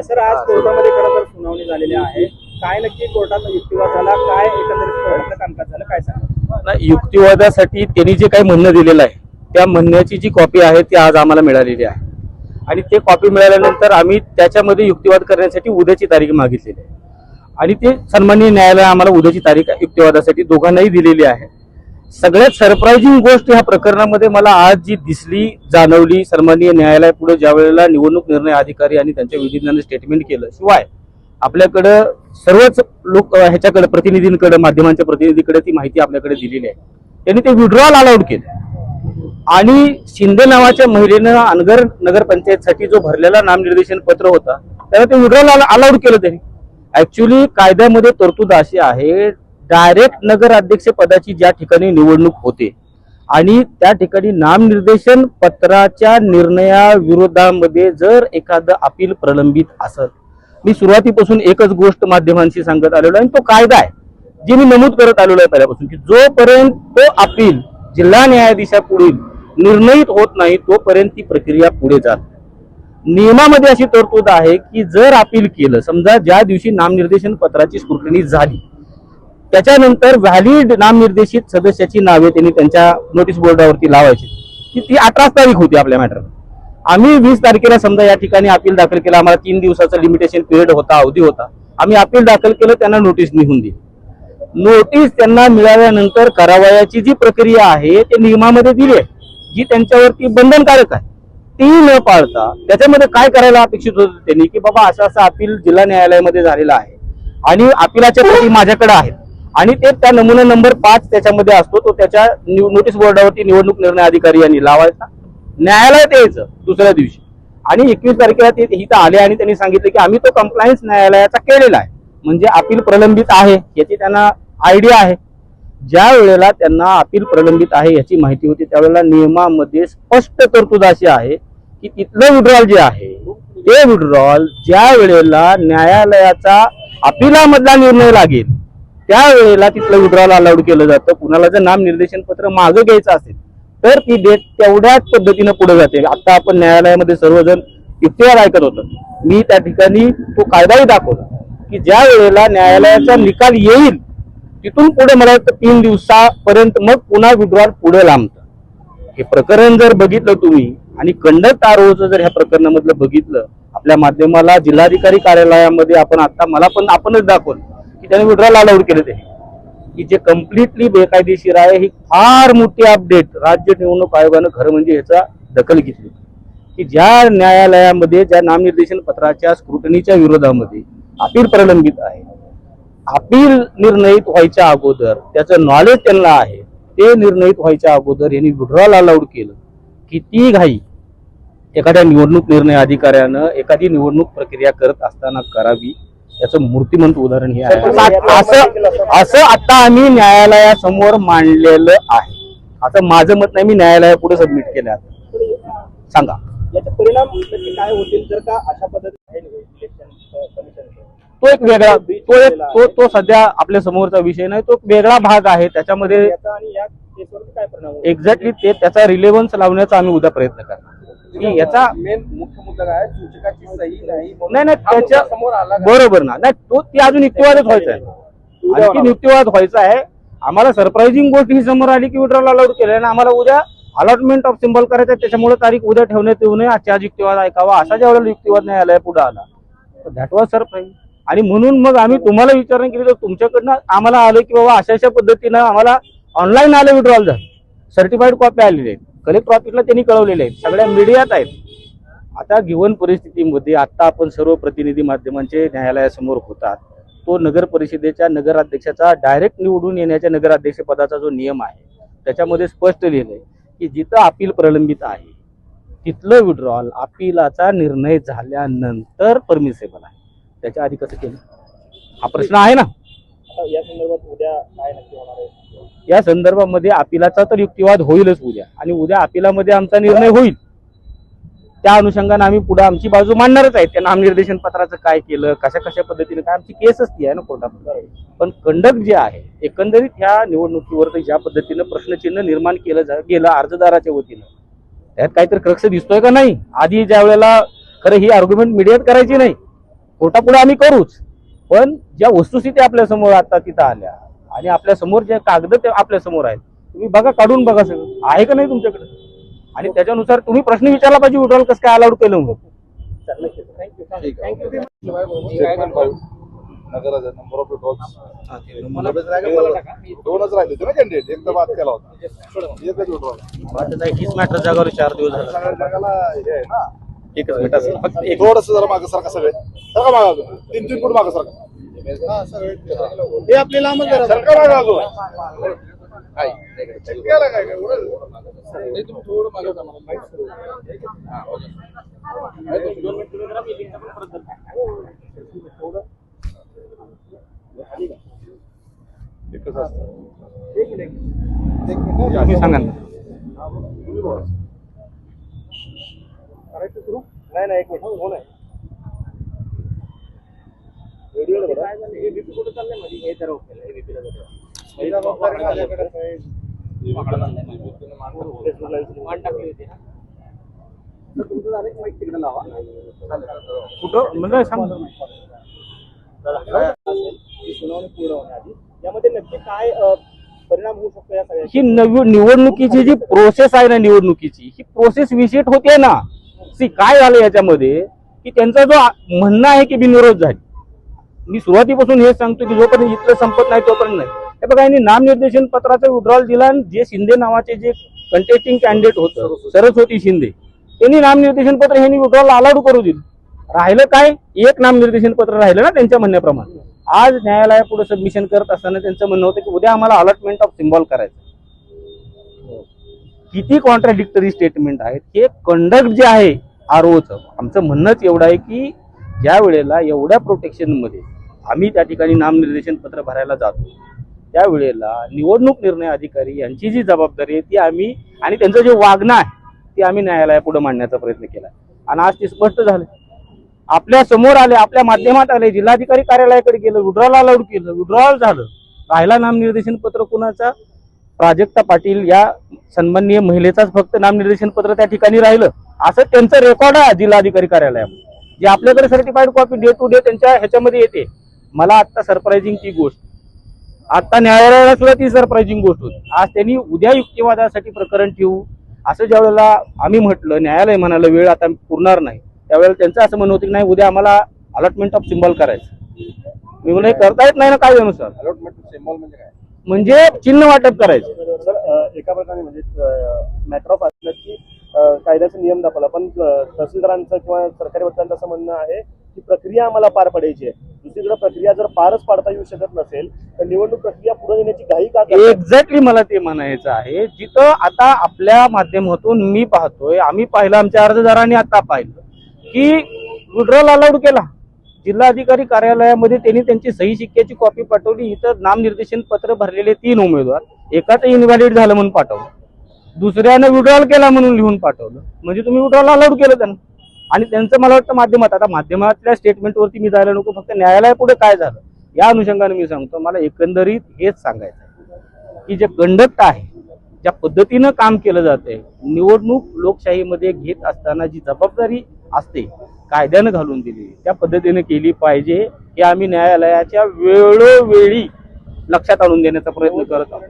Sir आज कोर्टामध्ये खरं तर सुनावणी झालेली आहे. काय नक्की कोर्टाचा युक्तिवाद झाला, काय एकंदरीत कोर्टाचं कामकाज झालं, काय सांगा? युक्तिवादासाठी त्यांनी जे काही म्हणणं दिलेलं आहे त्या म्हणण्याची जी कॉपी आहे ती आज आम्हाला मिळालेली आहे आणि ते कॉपी मिळाल्यानंतर आम्ही त्याच्यामध्ये युक्तिवाद करण्यासाठी उद्याची तारीख मागितलेली आहे आणि ते सन्माननीय न्यायालय आम्हाला उद्याची तारीख युक्तिवादासाठी दोघांनाही दिलेली आहे. सगळ्यात सरप्राइजिंग गोष्ट ह्या प्रकरणामध्ये मला आज जी दिसली जाणवली, सन्माननीय न्यायालयापुढे ज्या वेळेला निवडणूक निर्णय अधिकारी आणि त्यांच्या विधिज्ञांनी स्टेटमेंट केलं, शिवाय आपल्याकडं सर्वच लोक ह्याच्याकडे प्रतिनिधींकडे माध्यमांच्या प्रतिनिधीकडे ती माहिती आपल्याकडे दिलेली आहे. त्यांनी ते विड्रॉल अलाउड केलं आणि शिंदे नावाच्या महिलेनं अनगर नगरपंचायतसाठी जो भरलेला नामनिर्देशन पत्र होता त्याला ते विड्रॉल अलाउड केलं. त्यांनी ऍक्च्युली कायद्यामध्ये तरतूद अशी आहे, डायरेक्ट नगर अध्यक्ष पदाची ज्या ठिकाणी निवडणूक होते आणि त्या ठिकाणी नामनिर्देशन पत्राच्या निर्णयाविरोधामध्ये जर एखादं अपील प्रलंबित असेल, मी सुरुवातीपासून एकच गोष्ट माध्यमांशी सांगत आलेलो आहे, तो कायदा आहे जी मी नमूद करत आलेलो आहे पहिल्यापासून, की जोपर्यंत तो अपील जिल्हा न्यायाधीशापुढील निर्णयित होत नाही तोपर्यंत ती प्रक्रिया पुढे जात. नियमामध्ये अशी तरतूद आहे की जर अपील केलं, समजा ज्या दिवशी नामनिर्देशन पत्राची स्क्रुटनी झाली त्याच्यानंतर व्हॅलिड नामनिर्देशित सदस्याची नावे त्यांनी त्यांच्या नोटीस बोर्डावरती लावायची, की ती 18 तारीख होती आपल्या मॅटरला. आम्ही 20 तारखेला समजा या ठिकाणी अपील दाखल केलं, आम्हाला 3 दिवसाचा लिमिटेशन पिरियड होता, अवधी होता. आम्ही अपील दाखल केलं, त्यांना नोटीस निघून दिली. नोटीस त्यांना मिळाल्यानंतर करावयाची जी प्रक्रिया आहे ते नियमामध्ये दिली आहे, जी त्यांच्यावरती बंधनकारक आहे, ती न पाळता त्याच्यामध्ये काय करायला अपेक्षित होतं त्यांनी, की बाबा असं अपील जिल्हा न्यायालयामध्ये झालेलं आहे आणि अपिलाच्या प्रती माझ्याकडे आहेत आणि ते त्या नमुना नंबर 5 त्याच्यामध्ये असतो, तो त्याच्या नोटीस बोर्डावरती निवडणूक निर्णय अधिकारी यांनी लावायचा, न्यायालयात यायचं दुसऱ्या दिवशी आणि 21 तारखेला ते इथं आले आणि त्यांनी सांगितलं की आम्ही तो कंप्लायन्स न्यायालयाचा केलेला आहे, म्हणजे अपील प्रलंबित आहे याची त्यांना आयडिया आहे. ज्या वेळेला त्यांना अपील प्रलंबित आहे याची माहिती होती त्यावेळेला नियमामध्ये स्पष्ट तरतूद अशी आहे की तिथलं विड्रॉल जे आहे ते विड्रॉल ज्या वेळेला न्यायालयाचा अपिलामधला निर्णय लागेल त्यावेळेला तिथलं विड्रॉल अलाउड केलं जातं. कुणाला जर नामनिर्देशन पत्र मागं घ्यायचं असेल तर ती डेट तेवढ्याच पद्धतीनं पुढे जाते. आता आपण न्यायालयामध्ये सर्वजण युक्तिवाद ऐकत होतो, मी त्या ठिकाणी तो कायदाही दाखवला की ज्या वेळेला न्यायालयाचा निकाल येईल तिथून पुढे मला वाटतं 3 दिवसापर्यंत मग पुन्हा विड्रॉल पुढे लांबतं. हे प्रकरण जर बघितलं तुम्ही आणि कंडक्ट आरोचं जर ह्या प्रकरणामधलं बघितलं, आपल्या माध्यमाला जिल्हाधिकारी कार्यालयामध्ये आपणच दाखवलं की त्याने विड्रॉल अलाउड केलं, ते की जे कम्प्लिटली बेकायदेशीर आहे. ही फार मोठी अपडेट राज्य निवडणूक आयोगानं खरं म्हणजे ह्याचा दखल घेतली की ज्या न्यायालयामध्ये ज्या नामनिर्देशन पत्राच्या स्क्रुटनीच्या विरोधामध्ये अपील प्रलंबित आहे, अपील निर्णयित व्हायच्या अगोदर त्याचं नॉलेज त्यांना आहे, ते निर्णयित व्हायच्या अगोदर यांनी विड्रॉल अलाउड केलं. किती घाई एखाद्या निवडणूक निर्णय अधिकाऱ्यानं एखादी निवडणूक प्रक्रिया करत असताना करावी याचं मूर्तिमंत उदाहरण हे आहे. असं आता आम्ही न्यायालयासमोर मांडलेलं आहे. आता माझं मत नाही, मी न्यायालयापुढे सबमिट केलं. आता सांगा याचा परिणाम काय होतील जर का अशा पद्धतीने तो एक वेगळा तो सध्या आपल्या समोरचा विषय नाही, तो वेगळा भाग आहे. त्याच्यामध्ये काय परिणाम एक्झॅक्टली त्याचा रिलेव्हन्स लावण्याचा आम्ही उद्या प्रयत्न करणार. याचा मेन मुख्य मुद्दा काय, सूचकाची सही नाही त्याच्या समोर आला बरोबर ना, नाही तो ती अजून युक्तिवादच व्हायचा आहे, आणखी युक्तिवाद व्हायचा आहे. आम्हाला सरप्राइजिंग गोष्ट ही समोर आली की विड्रॉल अलाउड केलं आणि आम्हाला उद्या अलॉटमेंट ऑफ सिम्बॉल करायचं, त्याच्यामुळे तारीख उद्या ठेवण्यात येऊ नये, आज युक्तिवाद ऐकावा असा ज्या वेळेला युक्तिवाद न्यायालया पुढे आला तर दॅट वॉज सरप्राईज. आणि म्हणून मग आम्ही तुम्हाला विचारणा केली तर तुमच्याकडनं आम्हाला आलं की बाबा अशा पद्धतीनं आम्हाला ऑनलाईन आलं, विड्रॉल झालं, सर्टिफाईड कॉपी आलेली आहेत, कलेक्टर ऑफिसला त्यांनी कळवलेले आहेत, सगळ्या मीडियात आहेत. आता गिवन परिस्थितीमध्ये आता आपण सर्व प्रतिनिधी माध्यमांचे न्यायालयासमोर होतात, तो नगर परिषदेच्या नगराध्यक्षाचा डायरेक्ट निवडून येण्याच्या नगराध्यक्ष पदाचा जो नियम आहे त्याच्यामध्ये स्पष्ट लिहिलंय की जिथं अपील प्रलंबित आहे तिथलं विड्रॉल अपिलाचा निर्णय झाल्यानंतर परमिसेबल आहे. त्याच्या आधी कसं केलं हा प्रश्न आहे ना. या संदर्भात उद्या काय नक्की होणार आहे? या संदर्भामध्ये अपिलाचा तर युक्तिवाद होईलच उद्या आणि उद्या अपिलामध्ये आमचा निर्णय होईल. त्या अनुषंगाने आम्ही पुढे आमची बाजू मांडणारच आहे. त्या नामनिर्देशन पत्राचं काय केलं, कशा पद्धतीने काय, आमची केसच ती आहे ना कोर्टामध्ये. पण कंडक्ट जे आहे एकंदरीत ह्या निवडणुकीवर ज्या पद्धतीनं प्रश्नचिन्ह निर्माण केलं गेलं अर्जदाराच्या वतीनं, त्यात काहीतरी क्रक्स दिसतोय का नाही. आधी ज्या वेळेला खरं ही आर्ग्युमेंट मीडियात करायची नाही, कोर्टापुढे आम्ही करूच, पण ज्या वस्तुस्थिती आपल्या समोर आता तिथं आल्या आणि आपल्या समोर जे कागद ते आपल्या समोर आहेत, तुम्ही बघा, काढून बघा, सगळं आहे का नाही तुमच्याकडे, आणि त्याच्यानुसार तुम्ही प्रश्न विचारला पाहिजे विड्रॉल कसं काय अलाउड केलं म्हणून. नंबर ऑफ विड्रॉल्स दोनच राहिले होते ना कॅन्डिडेट, एक तर बाद केला होता, एकच विड्रॉल. हीच मॅटर जागावर 4 दिवस झाला. सगळ्या जगाला हे आहे ना, एकच मिनिट असेल फक्त एक. थोडस जरा मागं सारखा, सगळे सारखा मागा अजून 3-3 फूट मागं सारखा, हे आपली लांब सारखा मागा अजून काय केलं काय काय थोडं मागं जा मला. एकच असतं. तुम्ही सांगा ना. नाही नाही, एक मिनिट, फोन आहे. व्हिडिओ काय झालं, एबीपी कुठे चाललंय मध्ये, हे तर ओके एबीपी ला जातो. तुमचं झालं की माहिती तिकडे लावा. कुठं म्हणजे सांग. ही सुनावणी पूर्ण होण्याआधी यामध्ये नक्की काय परिणाम होऊ शकतो या सगळ्या? ही निवडणुकीची जी प्रोसेस आहे ना, निवडणुकीची ही प्रोसेस विजिट होते ना. काय झालं याच्यामध्ये की त्यांचा जो म्हणणं आहे की बिनविरोध झाली. मी सुरुवातीपासून हेच सांगतो की जोपर्यंत इथलं संपत नाही तोपर्यंत नाही. हे बघा, यांनी नामनिर्देशन पत्राचं विड्रॉल दिला आणि जे शिंदे नावाचे जे कंटेस्टिंग कॅन्डिडेट होतं, सरस्वती शिंदे, त्यांनी नामनिर्देशन पत्र ह्यांनी विड्रॉल अलाउड करू दिलं. राहिलं काय, एक नामनिर्देशन पत्र राहिलं ना त्यांच्या म्हणण्याप्रमाणे. आज न्यायालयापुढे सबमिशन करत असताना त्यांचं म्हणणं होतं की उद्या आम्हाला अलॉटमेंट ऑफ सिम्बॉल करायचं. किती कॉन्ट्राडिक्टरी स्टेटमेंट आहेत. हे कंडक्ट जे आहे आरओचं, आमचं म्हणणंच एवढं आहे की ज्या वेळेला एवढ्या प्रोटेक्शनमध्ये आम्ही त्या ठिकाणी नामनिर्देशन पत्र भरायला जातो, त्यावेळेला निवडणूक निर्णय अधिकारी यांची जी जबाबदारी आहे ती आम्ही, आणि त्यांचं जे वागणं आहे ते आम्ही न्यायालयापुढे मांडण्याचा प्रयत्न केला. आणि आज ते स्पष्ट झालं, आपल्या समोर आले, आपल्या माध्यमात आले, जिल्हाधिकारी कार्यालयाकडे गेलं, विड्रॉल अलाउड केलं, विड्रॉल झालं. राहिला नामनिर्देशन पत्र कुणाचा, प्राजक्ता पाटील या सन्माननीय महिलेचाच फक्त नामनिर्देशन पत्र त्या ठिकाणी राहिलं, असं त्यांचं रेकॉर्ड आहे जिल्हाधिकारी कार्यालयामध्ये, जे आपल्याकडे certified copy day to day त्यांच्या ह्याच्यामध्ये येते. मला आता सरप्राइझिंग ती गोष्ट, आता न्यायालयाला सुद्धा ती सरप्राइझिंग गोष्ट होती. आज त्यांनी उद्या युक्तिवादासाठी प्रकरण ठेवू असं ज्या वेळेला आम्ही म्हटलं, न्यायालय म्हणालं वेळ आता पुरणार नाही, त्यावेळेला त्यांचं असं म्हणणं होतं की नाही उद्या आम्हाला अलॉटमेंट ऑफ सिम्बॉल करायचं. मी म्हणलं करता येत नाही ना कायद्यानुसार. अलॉटमेंट सिम्बॉल म्हणजे काय? म्हणजे चिन्ह वाटप करायचं. सर, एका प्रकारे म्हणजे मॅटर ऑफ असलं की कायद्याचा नियम दाखवला, पण तहसीलदारांचं किंवा सरकारी वकिलांचं असं म्हणणं आहे की प्रक्रिया आम्हाला पार पाडायची आहे. दुसरीकडे प्रक्रिया जर पारच पाडता येऊ शकत नसेल तर निवडणूक प्रक्रिया पुढे नेण्याची घाई का करताय? एक्झॅक्टली मला ते म्हणायचं आहे. जिथं आता आपल्या माध्यमातून मी पाहतोय, आम्ही पाहिलं, आमच्या अर्जदारांनी आता पाहिलं की विड्रॉल अलाउड केला. जिल्हाधिकारी कार्यालयामध्ये त्यांनी त्यांची सही शिक्क्याची कॉपी पाठवली. इथं नामनिर्देशन पत्र भरलेले 3 उमेदवार, एकाचं इनव्हॅलिड झालं म्हणून पाठवलं, दुसऱ्यानं विड्रॉल केला म्हणून लिहून पाठवलं. म्हणजे तुम्ही विड्रॉल अलाउड केलं त्यांना. आणि त्यांचं मला वाटतं माध्यमात, आता माध्यमातल्या स्टेटमेंटवरती मी जायला नको, फक्त न्यायालयापुढे काय झालं या अनुषंगाने मी सांगतो. मला एकंदरीत हेच सांगायचं की जे कंडक्ट आहे, ज्या पद्धतीनं काम केलं जातंय, निवडणूक लोकशाहीमध्ये घेत असताना जी जबाबदारी असते कायद्यानं घालून दिली त्या पद्धतीने केली पाहिजे, हे आम्ही न्यायालयाच्या वेळोवेळी लक्षात आणून देण्याचा प्रयत्न करत आहोत.